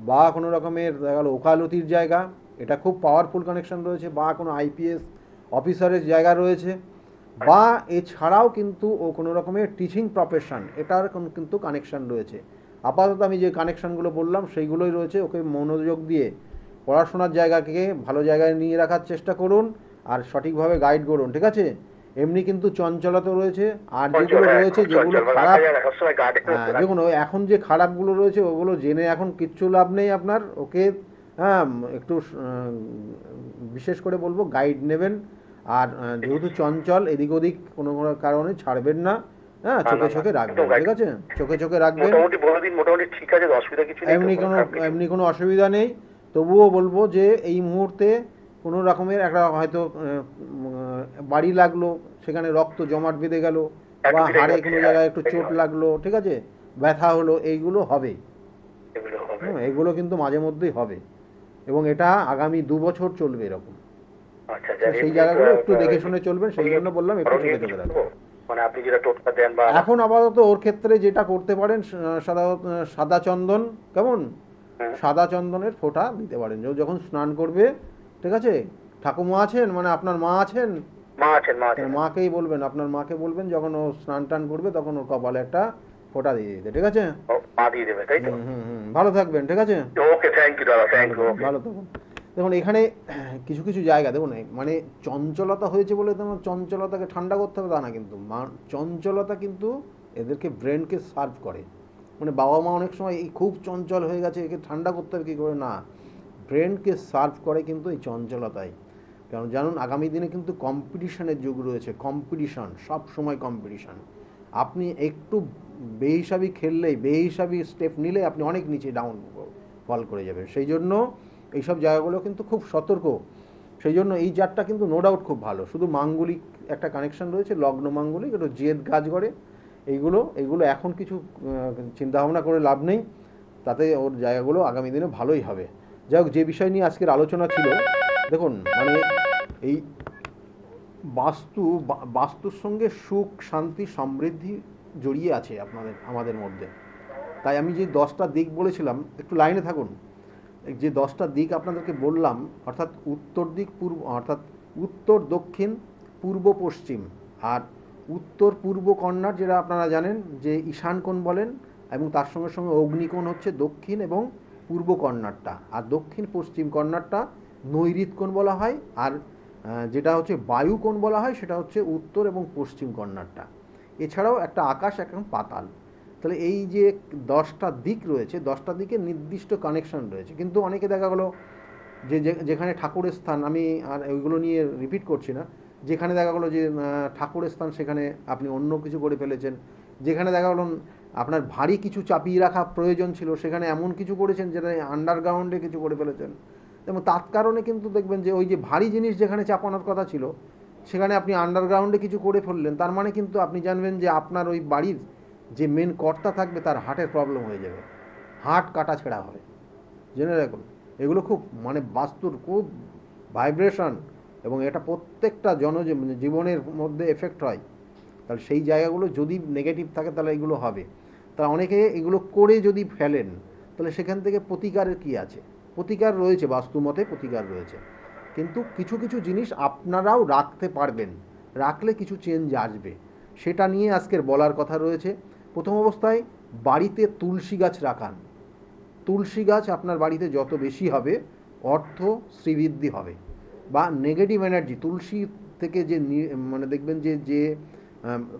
বা কোনো রকমের দেখা গেল ওকালতির জায়গা, এটা খুব পাওয়ারফুল কানেকশন রয়েছে, বা কোনো আইপিএস অফিসারের জায়গা রয়েছে, বা এছাড়াও কিন্তু ও কোনো রকমের টিচিং প্রফেশন, এটার কিন্তু কানেকশন রয়েছে। আপাতত আমি যে কানেকশনগুলো বললাম সেইগুলোই রয়েছে। ওকে মনোযোগ দিয়ে পড়াশোনার জায়গাকে ভালো জায়গায় নিয়ে রাখার চেষ্টা করুন আর সঠিকভাবে গাইড করুন, ঠিক আছে? এমনি কিন্তু চঞ্চলতা রয়েছে, আর যেগুলো রয়েছে যেগুলো খারাপ, হ্যাঁ দেখুন ওই এখন যে খারাপগুলো রয়েছে ওগুলো জেনে এখন কিচ্ছু লাভ নেই আপনার। ওকে হ্যাঁ একটু বিশেষ করে বলবো গাইড নেবেন। আর যেহেতু চঞ্চল, এদিক ওদিক কোনো কোনো কারণে ছাড়বেন না। হ্যাঁ, চোখে চোখে রাখবেন, ঠিক আছে? চোখে চোখে রাখবেন। মোটামুটি বলে দিন, মোটামুটি ঠিক আছে, অসুবিধা কিছু নেই তো? এমনি কোনো অসুবিধা নেই। তবুও বলবো যে এই মুহূর্তে কোনো রকমের একটা হয়তো বাড়ি লাগলো, সেখানে রক্ত জমাট বেঁধে গেল, বা হাড়ে কোনো জায়গায় একটু চোট লাগলো, ঠিক আছে, ব্যথা হলো, এইগুলো হবে। এগুলো হবে। এগুলো কিন্তু মাঝে মধ্যেই হবে এবং এটা আগামী 2 বছর চলবে এরকম। আচ্ছা, সেই জায়গাগুলো একটু দেখে শুনে চলবেন, সেই জন্য বললাম একটু চোখে চোখে রাখবেন। মানে আপনি যেটা টোটকা দেন বা এখন আপাতত ওর ক্ষেত্রে যেটা করতে পারেন, সাদা চন্দন, কেমন, সাদা চন্দনের ফোঁটা দিতে পারেন যখন স্নান করবে, ঠিক আছে? ঠাকুমা আছেন, মানে আপনার মা আছেন? মা আছেন, মা আছেন। মাকেই বলবেন, আপনার মাকে বলবেন যখন ও স্নান টান করবে তখন ওর কপালে একটা ফোঁটা দিয়ে দিতে, ঠিক আছে? মা দিয়ে দেবে, তাই তো? ভালো থাকবেন, ঠিক আছে? ওকে, থ্যাংক ইউ দাদা, থ্যাংক ইউ। ভালো থাকুন। দেখুন এখানে কিছু কিছু জায়গা দেখুন, মানে চঞ্চলতা হয়েছে বলে তোমার চঞ্চলতাকে ঠান্ডা করতে হবে তা না, কিন্তু চঞ্চলতা কিন্তু এদেরকে ব্রেনকে সার্ভ করে। মানে বাবা মা অনেক সময় এই খুব চঞ্চল হয়ে গেছে, একে ঠান্ডা করতে হবে কী করে, না, ব্রেনকে সার্ভ করে কিন্তু এই চঞ্চলতাই। কারণ জানুন আগামী দিনে কিন্তু কম্পিটিশনের যুগ রয়েছে, কম্পিটিশন, সব সময় কম্পিটিশন। আপনি একটু বেহিসাবি খেললেই, বেহিসাবি স্টেপ নিলে আপনি অনেক নিচে ডাউন ফল করে যাবেন। সেই জন্য এইসব জায়গাগুলো কিন্তু খুব সতর্ক। সেই জন্য এই জাতটা কিন্তু নো ডাউট খুব ভালো। শুধু মাঙ্গলিক একটা কানেকশন রয়েছে, লগ্ন মাঙ্গলিক, একটু জেদ কাজ করে। এইগুলো এখন কিছু চিন্তাভাবনা করে লাভ নেই, তাতে ওর জায়গাগুলো আগামী দিনে ভালোই হবে। যাই হোক, যে বিষয় নিয়ে আজকের আলোচনা ছিল, দেখুন মানে এই বাস্তুর সঙ্গে সুখ, শান্তি, সমৃদ্ধি জড়িয়ে আছে আমাদের মধ্যে। তাই আমি যে 10টা দিক বলেছিলাম, একটু লাইনে থাকুন। যে 10টা দিক আপনাদেরকে বললাম, অর্থাৎ উত্তর দিক, পূর্ব অর্থাৎ উত্তর, দক্ষিণ, পূর্ব, পশ্চিম, আর উত্তর পূর্ব কর্নার যেটা আপনারা জানেন যে ঈশান কোণ বলেন, এবং তার সঙ্গে সঙ্গে অগ্নিকোণ হচ্ছে দক্ষিণ এবং পূর্ব কর্নারটা, আর দক্ষিণ পশ্চিম কর্নারটা নৈঋত কোণ বলা হয়, আর যেটা হচ্ছে বায়ু কোণ বলা হয় সেটা হচ্ছে উত্তর এবং পশ্চিম কর্নারটা। এছাড়াও একটা আকাশ, একটা পাতাল। তাহলে এই যে 10টা দিক রয়েছে, 10টা দিকে নির্দিষ্ট কানেকশন রয়েছে। কিন্তু অনেকে দেখা গেলো যে যেখানে ঠাকুরের স্থান, আমি আর ওইগুলো নিয়ে রিপিট করছি না, যেখানে দেখা গেলো যে ঠাকুরের স্থান সেখানে আপনি অন্য কিছু করে ফেলেছেন, যেখানে দেখা গেলো আপনার ভারী কিছু চাপিয়ে রাখা প্রয়োজন ছিল সেখানে এমন কিছু করেছেন যেটা আন্ডারগ্রাউন্ডে কিছু করে ফেলেছেন, এবং তার কারণে কিন্তু দেখবেন যে ওই যে ভারী জিনিস যেখানে চাপানোর কথা ছিল সেখানে আপনি আন্ডারগ্রাউন্ডে কিছু করে ফেললেন। তার মানে কিন্তু আপনি জানবেন যে আপনার ওই বাড়ির যে মেন কর্তা থাকবে তার হার্টের প্রবলেম হয়ে যাবে, হার্ট কাটা ছেঁড়া হবে, জেনে রাখুন। এগুলো খুব মানে বাস্তুর খুব ভাইব্রেশন, এবং এটা প্রত্যেকটা জীবনের মধ্যে এফেক্ট হয়। তাহলে সেই জায়গাগুলো যদি নেগেটিভ থাকে তাহলে এগুলো হবে। তা অনেকে এগুলো করে যদি ফেলেন তাহলে সেখান থেকে প্রতিকারের কি আছে? প্রতিকার রয়েছে, বাস্তুমতে প্রতিকার রয়েছে, কিন্তু কিছু কিছু জিনিস আপনারাও রাখতে পারবেন, রাখলে কিছু চেঞ্জ আসবে। সেটা নিয়ে আজকের বলার কথা রয়েছে। প্রথম অবস্থায় বাড়িতে তুলসী গাছ রাখান। তুলসী গাছ আপনার বাড়িতে যত বেশি হবে অর্থ শ্রীবৃদ্ধি হবে, বা নেগেটিভ এনার্জি তুলসী থেকে যে মানে দেখবেন যে যে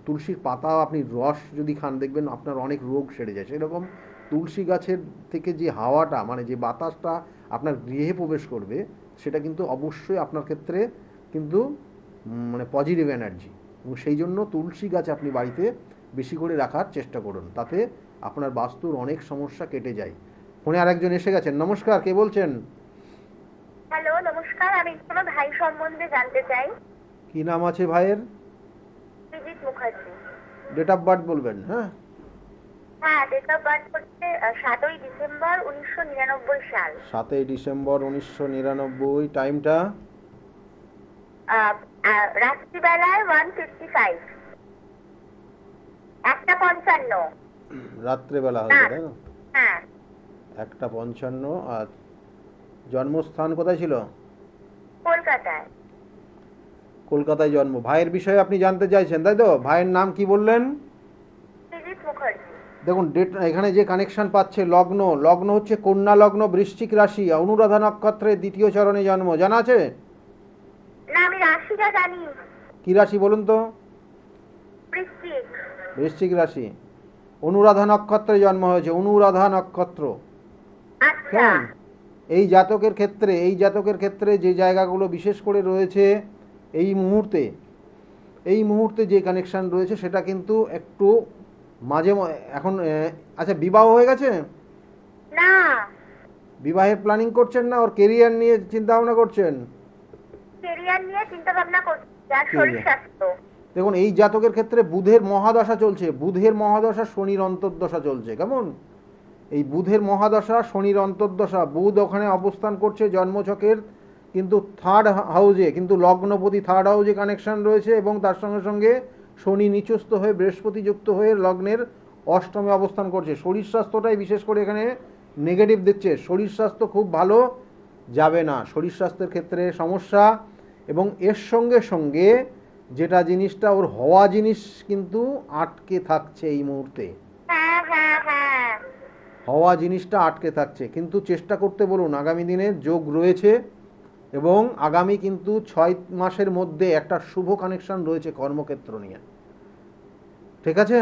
তুলসীর পাতা আপনি রস যদি খান দেখবেন আপনার অনেক রোগ সেরে যায়। সেরকম তুলসী গাছের থেকে যে হাওয়াটা, মানে যে বাতাসটা আপনার গৃহে প্রবেশ করবে, সেটা কিন্তু অবশ্যই আপনার ক্ষেত্রে কিন্তু মানে পজিটিভ এনার্জি। এবং সেই জন্য তুলসী গাছ আপনি বাড়িতে বেশি করে রাখার চেষ্টা করুন, তাতে আপনার বাস্তুর অনেক সমস্যা কেটে যায়। ফোনে আরেকজন এসে গেছেন। নমস্কার, কে বলছেন? হ্যালো, নমস্কার। আমি কোনো ভাই সম্বন্ধে জানতে চাই। কি নাম আছে ভাইয়ের? বিজিত মুখার্জি। ডেট অফ বার্থ বলবেন? হ্যাঁ, হ্যাঁ, ডেট অফ বার্থ হচ্ছে 7ই ডিসেম্বর 1999 সাল। 7ই ডিসেম্বর 1999। টাইমটা? রাত্রিবেলায় 1:55, 1:55। রাত্রেবেলা হয়েছে তাই না? হ্যাঁ, 1:55। আর জন্মস্থান কোথায় ছিল? কলকাতায়। কলকাতায় জন্ম। ভাইয়ের বিষয়ে আপনি জানতে চাইছেন তাই তো? ভাইয়ের নাম কি বললেন? বিজিত মুখার্জি। দেখুন ডেট, এখানে যে কানেকশন পাচ্ছে, লগ্ন, লগ্ন হচ্ছে কন্যা লগ্ন, বৃশ্চিক রাশি, অনুরাধা নক্ষত্রের 2য় চরণে জন্ম। জানা আছে? না, আমি রাশিটা জানি। কি রাশি বলুন তো? বৃশ্চিক। বৃশ্চিক রাশি, অনুরাধা নক্ষত্রে জন্ম হয়েছে, অনুরাধা নক্ষত্র। আচ্ছা। কেমন? এই জাতকের ক্ষেত্রে যে জায়গাগুলো বিশেষ করে রয়েছে এই মুহূর্তে যে কানেকশন রয়েছে সেটা কিন্তু একটু এখন আচ্ছা, বিবাহ হয়ে গেছে? না। বিবাহের প্ল্যানিং করছেন না ওর কেরিয়ার নিয়ে চিন্তা ভাবনা করছেন? কেরিয়ার নিয়ে চিন্তা ভাবনা করছি, আর ঠিক শরীর আছে। স্বাস্থ্য। দেখুন এই জাতকের ক্ষেত্রে বুধের মহাদশা চলছে, বুধের মহাদশা শনির অন্তর্দশা চলছে। কেমন? এই বুধের মহাদশা শনির অন্তর্দশা, বুধ ওখানে অবস্থান করছে জন্মছকের কিন্তু 3rd হাউজে, কিন্তু লগ্নপতি 3rd হাউজে কানেকশন রয়েছে, এবং তার সঙ্গে সঙ্গে শনি নিচস্থ হয়ে বৃহস্পতি যুক্ত হয়ে লগ্নের 8মে অবস্থান করছে। শরীর স্বাস্থ্যটাই বিশেষ করে এখানে নেগেটিভ দিচ্ছে। শরীর স্বাস্থ্য খুব ভালো যাবে না, শরীর স্বাস্থ্যের ক্ষেত্রে সমস্যা। এবং এর সঙ্গে সঙ্গে যেটা জিনিসটা ওর হওয়া জিনিস কিন্তু আটকে থাকছে এই মুহূর্তে, হ্যাঁ হ্যাঁ হ্যাঁ। হওয়া জিনিসটা আটকে থাকছে। কিন্তু চেষ্টা করতে বলুন, আগামী দিনে যোগ রয়েছে, এবং আগামী কিন্তু 6 মাসের মধ্যে একটা শুভ কানেকশন রয়েছে কর্মক্ষেত্র নিয়ে। ঠিক আছে?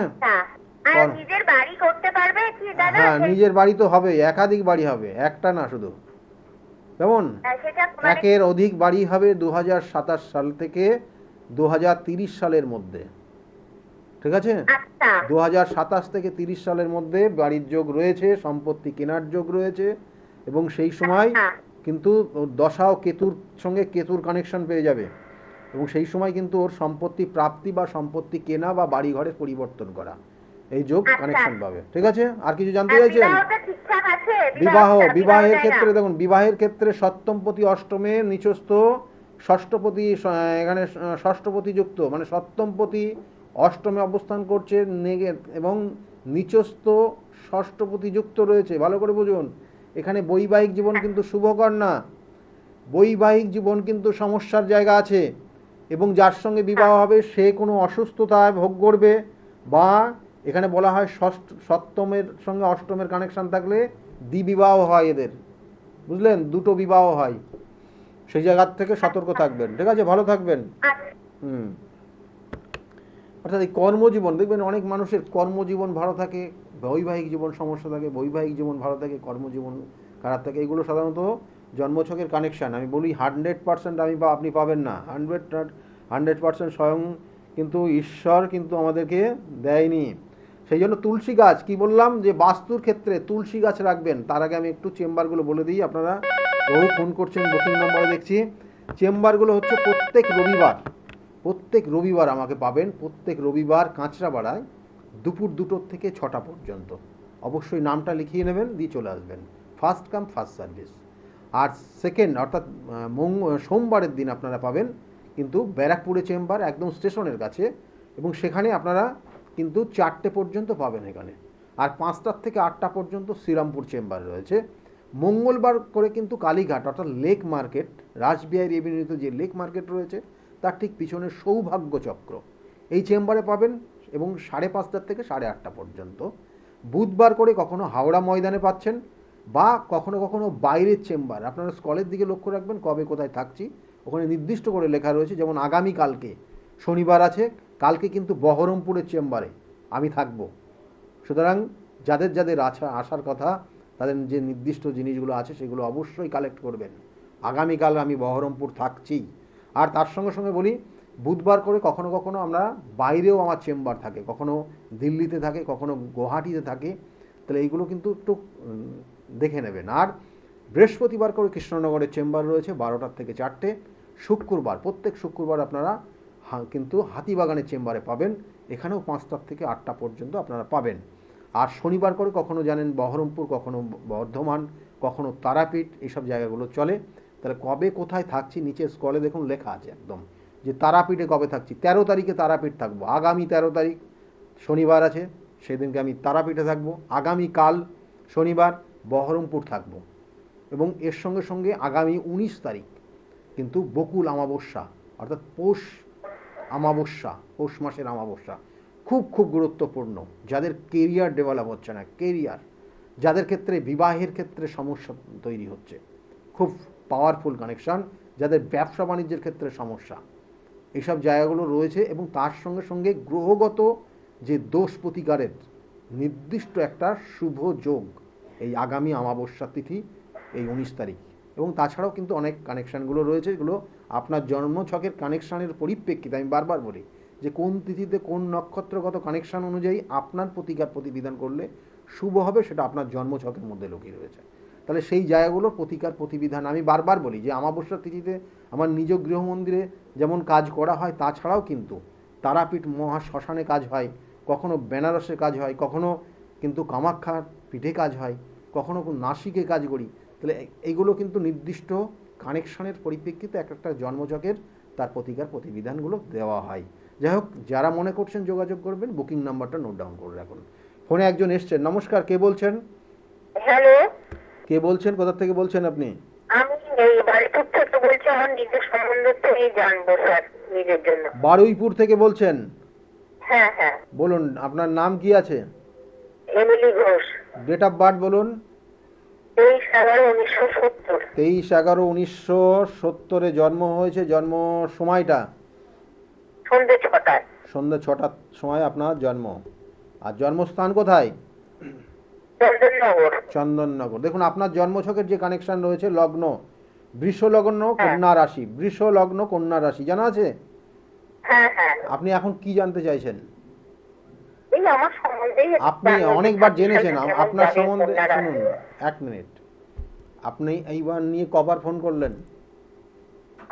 আর নিজের বাড়ি করতে পারবে কি দাদা? হ্যাঁ, নিজের বাড়ি তো হবে, একাধিক বাড়ি হবে, একটা না শুধু। কেমন? সেটা একের অধিক বাড়ি হবে 2027 সাল থেকে 2030 সালের মধ্যে। ঠিক আছে? আচ্ছা। 2027 থেকে 30 সালের মধ্যে বাড়ির যোগ রয়েছে, সম্পত্তি কেনার যোগ রয়েছে, এবং সেই সময় কিন্তু দশা ও কেতুর সঙ্গে কেতুর কানেকশন পেয়ে যাবে, এবং সেই সময় কিন্তু ওর সম্পত্তি প্রাপ্তি বা সম্পত্তি কেনা বা বাড়ি ঘরের পরিবর্তন করা, এই যোগ কানেকশন পাবে। ঠিক আছে? আর কিছু জানতে চাইছেন? বিবাহের ক্ষেত্রে দেখুন, বিবাহের ক্ষেত্রে সপ্তমপতি অষ্টমে নিচস্থ, ষষ্ঠপতি এখানে ষষ্ঠপতি যুক্ত, মানে সপ্তমপতি অষ্টমে অবস্থান করছে এবং নিচস্থ ষষ্ঠপতি যুক্ত রয়েছে। ভালো করে বুঝুন, এখানে বৈবাহিক জীবন কিন্তু শুভকর না, বৈবাহিক জীবন কিন্তু সমস্যার জায়গা আছে, এবং যার সঙ্গে বিবাহ হবে সে কোনো অসুস্থতায় ভোগ করবে, বা এখানে বলা হয় সপ্তমের সঙ্গে অষ্টমের কানেকশন থাকলে দ্বিবিবাহ হয় এদের, বুঝলেন? দুটো বিবাহ হয়, সেই জায়গার থেকে সতর্ক থাকবেন। ঠিক আছে? ভালো থাকবেন। অর্থাৎ এই কর্মজীবন দেখবেন অনেক মানুষের কর্মজীবন ভালো থাকে, বৈবাহিক জীবন সমস্যা থাকে, বৈবাহিক জীবন ভালো থাকে, কর্মজীবন খারাপ থাকে। এগুলো সাধারণত জন্মছকের কানেকশান। আমি বলি 100% আপনি পাবেন না, 100% স্বয়ং কিন্তু ঈশ্বর কিন্তু আমাদেরকে দেয়নি। সেই জন্য তুলসী গাছ, কি বললাম যে বাস্তুর ক্ষেত্রে তুলসী গাছ রাখবেন। তার আগে আমি একটু চেম্বারগুলো বলে দিই, আপনারা বহু ফোন করছেন, বুকিং নম্বরে দেখছি। চেম্বারগুলো হচ্ছে প্রত্যেক রবিবার আমাকে পাবেন, প্রত্যেক রবিবার কাঁচরাপাড়ায় দুপুর 2টো থেকে 6টা পর্যন্ত। অবশ্যই নামটা লিখিয়ে নেবেন, দিয়ে চলে আসবেন। First come first service. আর সেকেন্ড অর্থাৎ সোমবারের দিন আপনারা পাবেন কিন্তু ব্যারাকপুরে চেম্বার একদম স্টেশনের কাছে, এবং সেখানে আপনারা কিন্তু 4টে পর্যন্ত পাবেন এখানে। আর 5টার থেকে 8টা পর্যন্ত শ্রীরামপুর চেম্বার রয়েছে। মঙ্গলবার করে কিন্তু কালীঘাট অর্থাৎ লেক মার্কেট, রাসবিহারী এভিনিউতে যে লেক মার্কেট রয়েছে তার ঠিক পিছনে সৌভাগ্য চক্র, এই চেম্বারে পাবেন, এবং 5:30 থেকে 8:30 পর্যন্ত। বুধবার করে কখনো হাওড়া ময়দানে পাচ্ছেন, বা কখনো কখনো বাইরের চেম্বার, আপনারা স্কলের দিকে লক্ষ্য রাখবেন কবে কোথায় থাকছি, ওখানে নির্দিষ্ট করে লেখা রয়েছে। যেমন আগামীকালকে শনিবার আছে, কালকে কিন্তু বহরমপুরের চেম্বারে আমি থাকব। সুতরাং যাদের যাদের আসার কথা তাদের যে নির্দিষ্ট জিনিসগুলো আছে সেগুলো অবশ্যই কালেক্ট করবেন। আগামীকাল আমি বহরমপুর থাকছি। আর তার সঙ্গে সঙ্গে বলি, বুধবার করে কখনো কখনো আমরা বাইরেও আমার চেম্বার থাকে, কখনো দিল্লিতে থাকে, কখনো গুয়াহাটিতে থাকে, তাহলে এইগুলো কিন্তু একটু দেখে নেবেন। আর বৃহস্পতিবার করে কৃষ্ণনগরের চেম্বার রয়েছে 12টার থেকে 4টে। শুক্রবার, প্রত্যেক শুক্রবার আপনারা কিন্তু হাতিবাগানের চেম্বারে পাবেন, এখানেও 5টার থেকে 8টা পর্যন্ত আপনারা পাবেন। আর শনিবার করে কখনো জানেন বহরমপুর, কখনো বর্ধমান, কখনো তারাপীঠ, এইসব জায়গাগুলো চলে। তাহলে কবে কোথায় থাকছি নিচে স্কলে দেখুন লেখা আছে একদম, যে তারাপীঠে কবে থাকছি। 13 তারিখে তারাপীঠ থাকবো, আগামী 13 তারিখ শনিবার আছে, সেদিনকে আমি তারাপীঠে থাকবো। আগামীকাল শনিবার বহরমপুর থাকবো, এবং এর সঙ্গে সঙ্গে আগামী 19 তারিখ কিন্তু বকুল অমাবস্যা, অর্থাৎ পৌষ অমাবস্যা, পৌষ মাসের অমাবস্যা, খুব খুব গুরুত্বপূর্ণ। যাদের কেরিয়ার ডেভেলপ হচ্ছে না, কেরিয়ার, যাদের ক্ষেত্রে বিবাহের ক্ষেত্রে সমস্যা তৈরি হচ্ছে, খুব পাওয়ারফুল কানেকশান। যাদের ব্যবসা বাণিজ্যের ক্ষেত্রে সমস্যা, এইসব জায়গাগুলো রয়েছে। এবং তার সঙ্গে সঙ্গে গ্রহগত যে দোষ প্রতিকারের নির্দিষ্ট একটা শুভ যোগ এই আগামী অমাবস্যা তিথি, এই 19 তারিখ। এবং তাছাড়াও কিন্তু অনেক কানেকশানগুলো রয়েছে, এগুলো আপনার জন্মছকের কানেকশানের পরিপ্রেক্ষিতে। আমি বারবার বলি যে কোন তিথিতে কোন নক্ষত্রগত কানেকশান অনুযায়ী আপনার প্রতিকার প্রতিবিধান করলে শুভ হবে, সেটা আপনার জন্মছকের মধ্যে লুকিয়ে রয়েছে। তাহলে সেই জায়গাগুলোর প্রতিকার প্রতিবিধান আমি বারবার বলি যে অমাবস্যার তিথিতে আমার নিজ গৃহমন্দিরে যেমন কাজ করা হয়, তাছাড়াও কিন্তু তারাপীঠ মহা শ্মশানে কাজ হয়, কখনো বেনারসে কাজ হয়, কখনো কিন্তু কামাখ্যার পিঠে কাজ হয়, কখনো নাসিকে কাজ করি। তাহলে এইগুলো কিন্তু নির্দিষ্ট কানেকশানের পরিপ্রেক্ষিতে এক একটা জন্মছকের তার প্রতিকার প্রতিবিধানগুলো দেওয়া হয়। যাই হোক, যারা মনে করছেন যোগাযোগ করবেন, বুকিং নাম্বারটা নোট ডাউন করে রাখুন। ফোনে একজন এসছেন। নমস্কার, কে বলছেন? হ্যালো, কে বলছেন, কোথা থেকে বলছেন আপনি? আমি এই বাড়িপুর থেকে বলছি। আমার নিজের সম্বন্ধে থেকে জানবো স্যার, নিজের জন্য। বারুইপুর থেকে বলছেন? হ্যাঁ হ্যাঁ। বলুন, আপনার নাম কি আছে? Emily Ghosh. Date of birth বলুন। 23/11/1970। 23/11/1970 জন্ম হয়েছে। জন্ম সময়টা? সন্ধ্যে 6টায়। সন্ধ্যে 6টার সময় আপনার জন্ম। আর জন্মস্থান কোথায়? চন্দননগর। চন্দননগর। দেখুন, আপনার জন্মছকের যে কানেকশন রয়েছে, লগ্ন বৃষ লগ্ন, কন্যা রাশি, বৃষ লগ্ন কন্যা রাশি, জানা আছে? হ্যাঁ হ্যাঁ। আপনি এখন কি জানতে চাইছেন? এই আমার সম্বন্ধেই। আপনি অনেকবার জেনেছেন আপনার সম্বন্ধে। শুনুন, 1 মিনিট। আপনি এইবার নিয়ে কবার ফোন করলেন?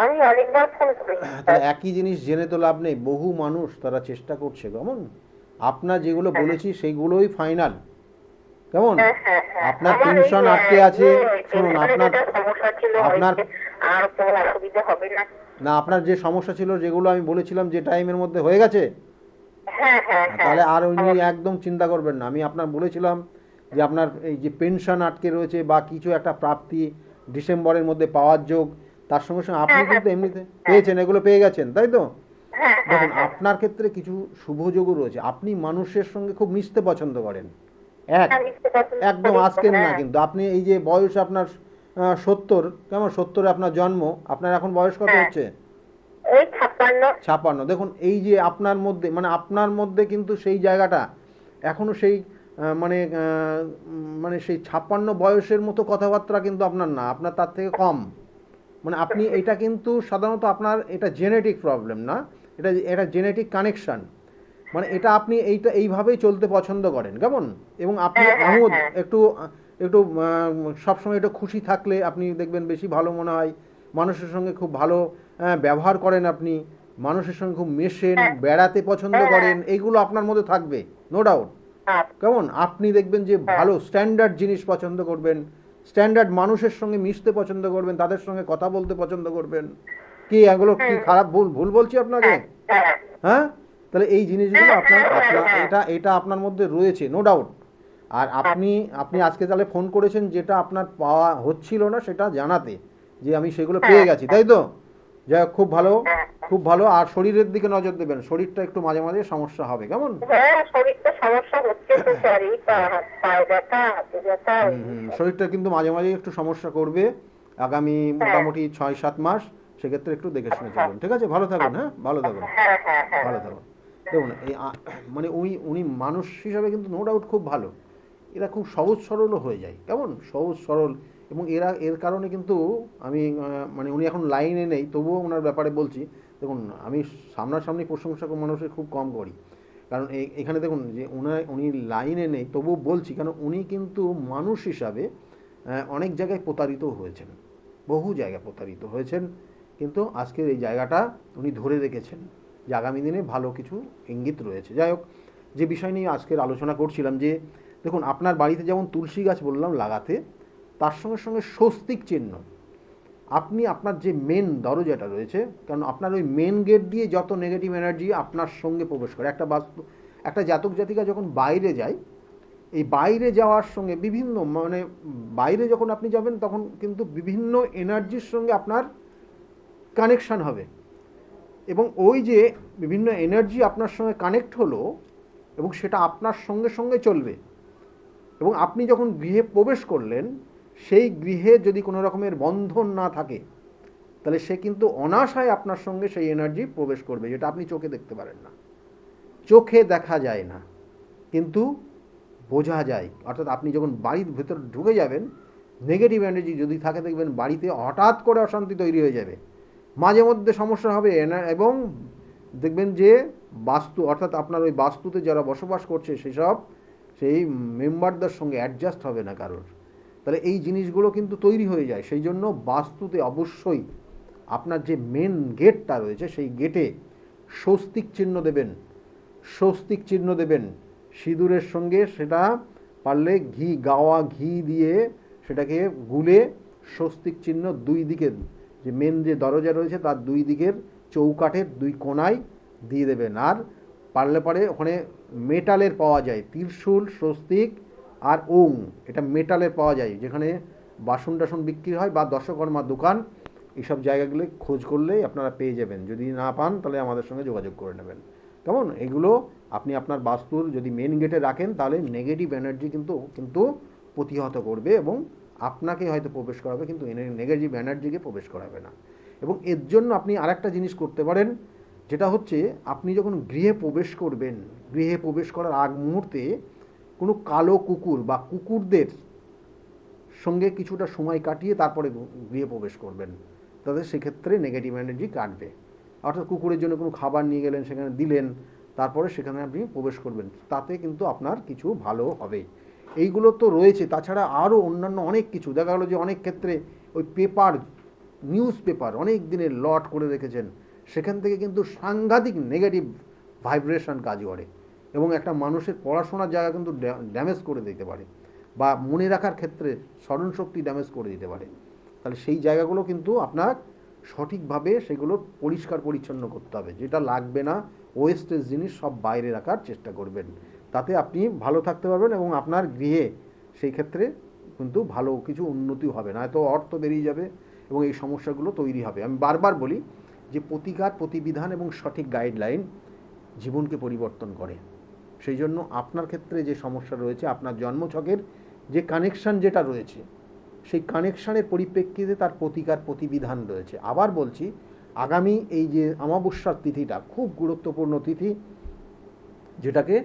আমি অনেকবার ফোন করেছি। তাহলে একই জিনিস জেনে তো লাভ নেই। বহু মানুষ তারা চেষ্টা করছে, কেমন? আপনার যেগুলো বলেছি সেইগুলোই ফাইনাল, কেমন? আপনার টেনশন আটকে আছে। শুনুন, আপনার আর কোনো অসুবিধা হবে না। না, আপনার যে সমস্যা ছিল যেগুলো আমি বলেছিলাম যে টাইমের মধ্যে হয়ে গেছে, হ্যাঁ হ্যাঁ। তাহলে আর ওই নিয়ে একদম চিন্তা করবেন না। আমি আপনার বলেছিলাম যে আপনার এই যে পেনশন আটকে রয়েছে বা কিছু একটা প্রাপ্তি ডিসেম্বরের মধ্যে পাওয়ার যোগ, তার সঙ্গে সঙ্গে আপনি কিন্তু এমনিতে পেয়েছেন, এগুলো পেয়ে গেছেন, তাই তো? দেখুন, আপনার ক্ষেত্রে কিছু শুভযোগও রয়েছে। আপনি মানুষের সঙ্গে খুব মিশতে পছন্দ করেন, একদম আজকের না কিন্তু। আপনি এই যে বয়স আপনার 70, কেমন? 70-এ আপনার জন্ম, আপনার এখন বয়স কত হচ্ছে? 56। দেখুন, এই যে আপনার মধ্যে, মানে আপনার মধ্যে কিন্তু সেই জায়গাটা এখনো সেই মানে সেই 56 বয়সের মতো কথাবার্তা কিন্তু আপনার না, আপনার তার থেকে কম। মানে আপনি এটা কিন্তু সাধারণত আপনার এটা জেনেটিক প্রবলেম না, এটা জেনেটিক কানেকশন। মানে এটা আপনি এইভাবেই চলতে পছন্দ করেন, কেমন? এবং আপনি একটু একটু সবসময় একটু খুশি থাকলে আপনি দেখবেন বেশি ভালো মনে হয়। মানুষের সঙ্গে খুব ভালো ব্যবহার করেন, আপনি মানুষের সঙ্গে খুব মেশেন, বেড়াতে পছন্দ করেন, এইগুলো আপনার মধ্যে থাকবে, নো ডাউট, কেমন? আপনি দেখবেন যে ভালো স্ট্যান্ডার্ড জিনিস পছন্দ করবেন, স্ট্যান্ডার্ড মানুষের সঙ্গে মিশতে পছন্দ করবেন, তাদের সঙ্গে কথা বলতে পছন্দ করবেন। কি এগুলো কি খারাপ ভুল ভুল বলছি আপনাকে? হ্যাঁ, তাহলে এই জিনিসগুলো আপনার আপনার এটা আপনার মধ্যে রয়েছে, নো ডাউট। আর আপনি আপনি আজকে তাহলে ফোন করেছেন যেটা আপনার পাওয়া হচ্ছিল না সেটা জানাতে, যে আমি সেগুলো পেয়ে গেছি, তাই তো? যাই হোক, খুব ভালো, খুব ভালো। আর শরীরের দিকে নজর দেবেন, শরীরটা একটু মাঝে মাঝে সমস্যা হবে, কেমন? শরীরটা সমস্যা হচ্ছে তো, শরীর পায়ে ব্যথা, হাতে ব্যথা। শরীরটা কিন্তু মাঝে মাঝে একটু সমস্যা করবে আগামী মোটামুটি 6-7 মাস। সেক্ষেত্রে একটু দেখে শুনে চলবেন, ঠিক আছে? ভালো থাকুন, হ্যাঁ, ভালো থাকুন, ভালো থাকুন। দেখুন এই মানে উনি মানুষ হিসাবে কিন্তু নো ডাউট খুব ভালো। এরা খুব সহজ সরলও হয়ে যায়, কেমন? সহজ সরল। এবং এর কারণে কিন্তু আমি মানে উনি এখন লাইনে নেই, তবুও ওনার ব্যাপারে বলছি। দেখুন, আমি সামনাসামনি প্রশংসা মানুষের খুব কম করি, কারণ এখানে দেখুন যে উনি লাইনে নেই, তবুও বলছি কারণ উনি কিন্তু মানুষ হিসাবে অনেক জায়গায় প্রতারিত হয়েছেন, বহু জায়গায় প্রতারিত হয়েছেন, কিন্তু আজকের এই জায়গাটা উনি ধরে রেখেছেন যে আগামী দিনে ভালো কিছু ইঙ্গিত রয়েছে। যাই হোক, যে বিষয় নিয়ে আজকের আলোচনা করছিলাম, যে দেখুন আপনার বাড়িতে যেমন তুলসী গাছ বললাম লাগাতে, তার সঙ্গে সঙ্গে স্বস্তিক চিহ্ন। আপনি আপনার যে মেন দরজাটা রয়েছে, কারণ আপনার ওই মেন গেট দিয়ে যত নেগেটিভ এনার্জি আপনার সঙ্গে প্রবেশ করে, একটা জাতক জাতিকা যখন বাইরে যায়, এই বাইরে যাওয়ার সঙ্গে বিভিন্ন মানে বাইরে যখন আপনি যাবেন তখন কিন্তু বিভিন্ন এনার্জির সঙ্গে আপনার কানেকশান হবে, এবং ওই যে বিভিন্ন এনার্জি আপনার সঙ্গে কানেক্ট হলো এবং সেটা আপনার সঙ্গে সঙ্গে চলবে। এবং আপনি যখন গৃহে প্রবেশ করলেন, সেই গৃহে যদি কোনো রকমের বন্ধন না থাকে, তাহলে সে কিন্তু অনাশায় আপনার সঙ্গে সেই এনার্জি প্রবেশ করবে, যেটা আপনি চোখে দেখতে পারেন না, চোখে দেখা যায় না, কিন্তু বোঝা যায়। অর্থাৎ আপনি যখন বাড়ির ভেতর ঢুকে যাবেন, নেগেটিভ এনার্জি যদি থাকে, দেখবেন বাড়িতে হঠাৎ করে অশান্তি তৈরি হয়ে যাবে, মাঝে মধ্যে সমস্যা হবে, এবং দেখবেন যে বাস্তু, অর্থাৎ আপনার ওই বাস্তুতে যারা বসবাস করছে সেই মেম্বারদের সঙ্গে অ্যাডজাস্ট হবে না কারোর। তাহলে এই জিনিসগুলো কিন্তু তৈরি হয়ে যায়। সেই জন্য বাস্তুতে অবশ্যই আপনার যে মেন গেটটা রয়েছে, সেই গেটে স্বস্তিক চিহ্ন দেবেন, স্বস্তিক চিহ্ন দেবেন সিঁদুরের সঙ্গে। সেটা পারলে গাওয়া ঘি দিয়ে সেটাকে গুলে স্বস্তিক চিহ্ন দুই দিকের, যে মেন যে দরজা রয়েছে তার দুই দিকের চৌকাঠের দুই কোণায় দিয়ে দেবেন। আর পারলে পরে ওখানে মেটালের পাওয়া যায়, ত্রিশূল, স্বস্তিক আর ওং, এটা মেটালের পাওয়া যায়, যেখানে বাসন টাসন বিক্রি হয় বা দশকর্মা দোকান, এইসব জায়গাগুলো খোঁজ করলেই আপনারা পেয়ে যাবেন। যদি না পান তাহলে আমাদের সঙ্গে যোগাযোগ করে নেবেন, কেমন? এগুলো আপনি আপনার বাস্তুর যদি মেন গেটে রাখেন, তাহলে নেগেটিভ এনার্জি কিন্তু প্রতিহত করবে এবং আপনাকে হয়তো প্রবেশ করাবে, কিন্তু নেগেটিভ এনার্জিকে প্রবেশ করাবে না। এবং এর জন্য আপনি আরেকটা জিনিস করতে পারেন, যেটা হচ্ছে আপনি যখন গৃহে প্রবেশ করবেন, গৃহে প্রবেশ করার আগ মুহূর্তে কোনো কালো কুকুর বা কুকুরদের সঙ্গে কিছুটা সময় কাটিয়ে তারপরে গৃহে প্রবেশ করবেন, তাদের সেক্ষেত্রে নেগেটিভ এনার্জি কাটবে। অর্থাৎ কুকুরের জন্য কোনো খাবার নিয়ে গেলেন, সেখানে দিলেন, তারপরে সেখানে আপনি প্রবেশ করবেন, তাতে কিন্তু আপনার কিছু ভালো হবে। এইগুলো তো রয়েছে, তাছাড়া আরও অন্যান্য অনেক কিছু দেখা গেলো যে অনেক ক্ষেত্রে ওই পেপার, নিউজ পেপার অনেক দিনের লট করে রেখেছেন, সেখান থেকে কিন্তু সাংঘাতিক নেগেটিভ ভাইব্রেশন কাজ করে এবং একটা মানুষের পড়াশোনার জায়গা কিন্তু ড্যামেজ করে দিতে পারে, বা মনে রাখার ক্ষেত্রে স্মরণশক্তি ড্যামেজ করে দিতে পারে। তাহলে সেই জায়গাগুলো কিন্তু আপনার সঠিকভাবে সেগুলো পরিষ্কার পরিচ্ছন্ন করতে হবে, যেটা লাগবে না ওয়েস্টেজ জিনিস সব বাইরে রাখার চেষ্টা করবেন, তাতে আপনি ভালো থাকতে পারবেন এবং আপনার গৃহে সেই ক্ষেত্রে কিন্তু ভালো কিছু উন্নতি হবে না, এত অর্থ বেরিয়ে যাবে এবং এই সমস্যাগুলো তৈরি হবে। আমি বারবার বলি যে প্রতিকার, প্রতিবিধান এবং সঠিক গাইডলাইন জীবনকে পরিবর্তন করে। সেই জন্য আপনার ক্ষেত্রে যে সমস্যা রয়েছে, আপনার জন্মছকের যে কানেকশান যেটা রয়েছে, সেই কানেকশানের পরিপ্রেক্ষিতে তার প্রতিকার, প্রতিবিধান রয়েছে। আবার বলছি, আগামী এই যে অমাবস্যার তিথিটা খুব গুরুত্বপূর্ণ তিথি, যেটাকে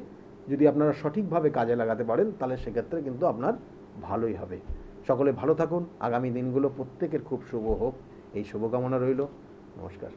যদি আপনারা সঠিকভাবে কাজে লাগাতে পারেন, তাহলে সেক্ষেত্রে কিন্তু আপনার ভালোই হবে। সকলে ভালো থাকুন, আগামী দিনগুলো প্রত্যেকের খুব শুভ হোক, এই শুভকামনা রইল। নমস্কার।